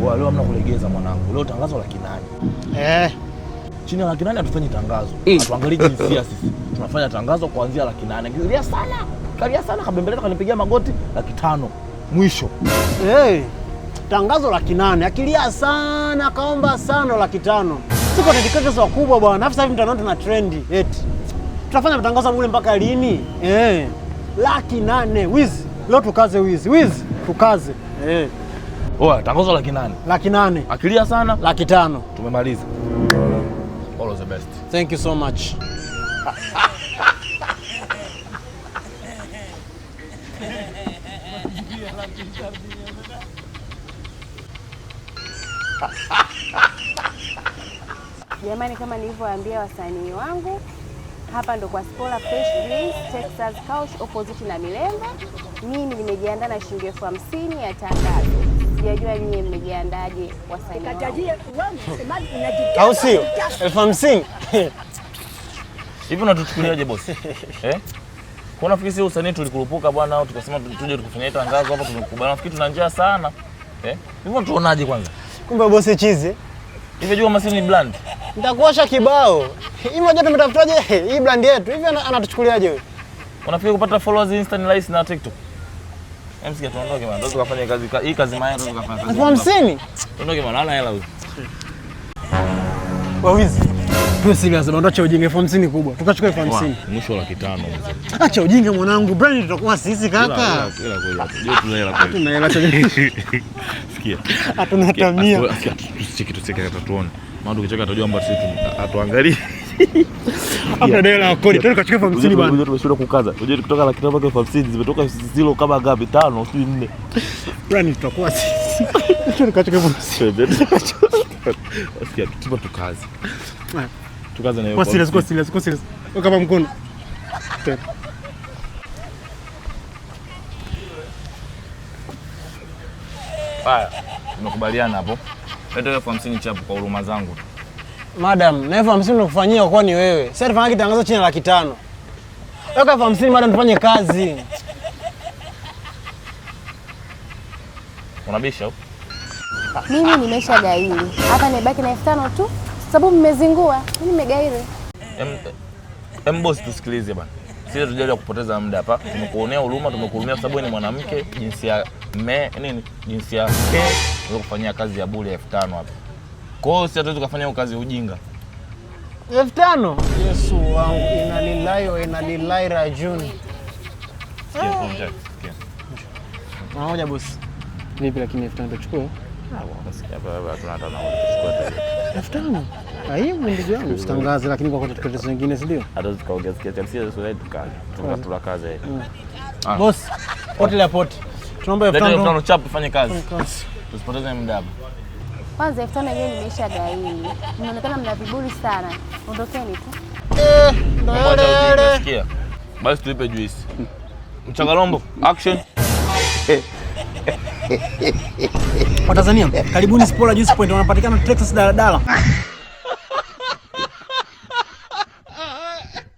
Wewe leo hamna kulegeza mwanangu. Leo tangazo la Kinani. Chini ya Kinani hatufanyi tangazo. Hatuangalii jinsia sisi. Tunafanya tangazo kuanzia 800,000. Kilia sana. Kalia sana kabembeleta kanipigia magoti 500,000. Mwisho. Tangazo la Kinani. Akilia sana, kaomba sana 500,000. Siko dedicators wakubwa bwana. Afisa hivi mtandao tuna trendi. Eti. Tutafanya matangazo mule mpaka lini? 800,000. Wizi. Leo tukaze wizi. Wizi. Tukaze. Oa, tangazo la Kinani. 800,000. Akilia sana 500,000. Tumemaliza. All the best. Thank you so much. Jamani, kama nilivyowaambia wasanii wangu, hapa ndo kwa Spola Fresh Drinks Texas Couch opposite na Milemba. Mimi nimejiandaa na shilingi 50,000 ya tangazo. Sijajua nyinyi mmejiandaje wasanii wangu. Au sio? 50,000. Hivi unatuchukuliaje boss? Kuna fikiri sisi usanii tulikurupuka bwana au tukasema tuje tukufanyia tangazo hapa tumekubaliana. Nafikiri tuna njaa sana. Hivyo tuonaje kwanza? Kumbe boss chizi. Hivi jua Masini ni brand. Nitakuosha kibao. Hivi unajua tumetafutaje hii brand yetu? Hivi anatuchukuliaje wewe? Unafikiri kupata followers Insta ni rahisi na TikTok? Msikia tuondoke bwana. Ndio tukafanya kazi hii kazi maya ndio tukafanya kazi. 50,000? Tuondoke bwana, hana hela huyu. Wawizi. Tu serious bwana, acha ujinga 50,000 kubwa. Tukachukua 50,000. Mwisho 500,000 mzee. Acha ujinga mwanangu, brand tutakuwa sisi kaka. Ila kweli. Ndio tuna hela kweli. Tuna hela cha. Sikia. Hatuna tamia. Tusicheke hata tuone. Maana ukicheka atajua kwamba sisi atuangalie. Hapa hela kodi, twende kachukua 50,000 bwana. Unajua tumeshinda kukaza. Unajua kutoka 100,000 mpaka 50,000 zimetoka zilo kama ngapi? 5 sio 4. Brand tutakuwa sisi. Twende kachukua 50,000. Sikia, tupa tukaze. Tukaze na hiyo. Kwa serious. Kama mkono. Haya, tumekubaliana hapo. Leta hiyo 50,000 chapu kwa huruma zangu. Madam, na 50,000 nakufanyia kwa ni wewe. Sasa tufanye kitangazo chini ya 500,000. Weka 50,000 madam tufanye kazi. Unabisha au? Mimi nimeshagairi. Hapa nimebaki na 5,000 tu. Sababu mmezingua. Mimi nimegairi. Boss tusikilize bwana. Sisi tujali kupoteza muda hapa. Tumekuonea huruma, tumekuhurumia sababu ni mwanamke jinsia jinsia ke ndio kufanyia kazi ya bure 5,000 hapa. Kwa hiyo sisi hatuwezi kufanya hiyo kazi ujinga. 5,000? Yesu wangu, inalilahi rajuni. Sikia konjac. Unaoja boss. Vipi lakini 5,000 tuchukue? Sikia baba tunataka na kuchukua 5,000. Aibu ndugu yangu, usitangaze lakini kwa tukateza wengine si ndio? Hata tukaongea sikia sisi sio tukaze. Tukatula kazi. Boss, hotel airport. Tunaomba 5,000 chapu fanye kazi. Tusipoteze muda hapa. Kwanza 5,000 yenyewe nimeshagairi. Mnaonekana mna viburi sana. Ondokeni tu. Ndio. Sikia. Basi tuipe juice. Mchagalombo, action. Watanzania, karibuni Spola Juice Point, wanapatikana Texas daladala.